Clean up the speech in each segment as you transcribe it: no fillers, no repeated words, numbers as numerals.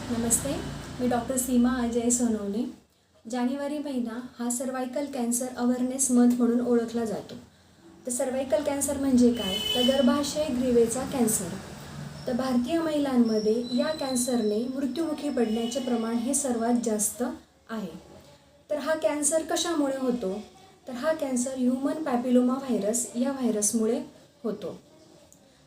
नमस्ते, मी doctor सीमा अजय सोनवणे। जानेवारी महिना हा cervical cancer awareness month म्हणून ओळखला जातो। तर सर्वायकल कॅन्सर म्हणजे काय? तर गर्भाशय ग्रीवेचा कॅन्सर। तर भारतीय महिलांमध्ये या कॅन्सरने मृत्युमुखी पडण्याचे प्रमाण हे सर्वात जास्त आहे। तर हा कॅन्सर कशामुळे होतो? तर हा कॅन्सर ह्यूमन पॅपिलोमा व्हायरस या व्हायरसमुळे होतो।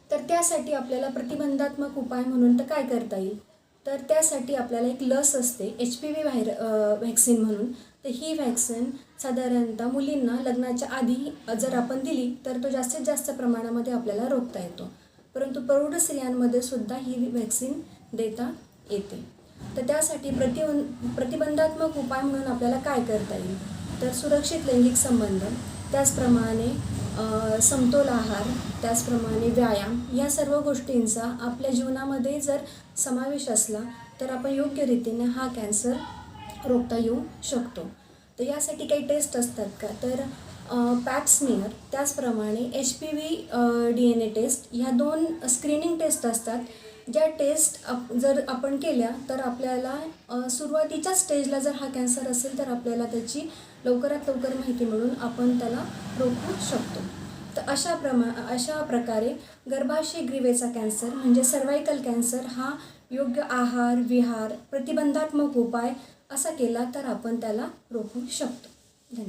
तर त्यासाठी आपल्याला प्रतिबंधात्मक उपाय म्हणून तर काय करता येईल? तर त्यासाठी आपल्याला एक लस असते HPV व्हॅक्सिन म्हणून। तर ही व्हॅक्सिन साधारणतः मुलींना लग्नाच्या आधी जर आपण दिली तर तो जास्तीत जास्त प्रमाणामध्ये आपल्याला रोखता येतो। परंतु प्रौढ स्त्रियांमध्ये सुद्धा ही व्हॅक्सिन देता येते। तर त्यासाठी प्रतिबंधात्मक उपाय म्हणून आपल्याला काय करता येईल? तर सुरक्षित लैंगिक संबंध, त्याचप्रमाणे समतोल आहार, त्याचप्रमाणे व्यायाम या सर्व गोष्टींचा आपल्या जीवनामध्ये जर समावेश असला तर आपण योग्य रीतीने हा कॅन्सर रोखता येऊ शकतो। तर यासाठी काही टेस्ट असतात का? तर पॅप स्मिअर, त्याचप्रमाणे HPV DNA टेस्ट ह्या 2 स्क्रीनिंग टेस्ट असतात। ज्या टेस्ट जर आपण केल्या तर आपल्याला सुरुवातीच्या स्टेजला जर हा कॅन्सर असेल तर आपल्याला त्याची लवकरात लवकर माहिती मिळून आपण त्याला रोखू शकतो। तर अशा प्रकारे गर्भाशय ग्रीवेचा कॅन्सर म्हणजे सर्वायकल कॅन्सर हा योग्य आहार, विहार, प्रतिबंधात्मक उपाय असा केला तर आपण त्याला रोखू शकतो। धन्यवाद।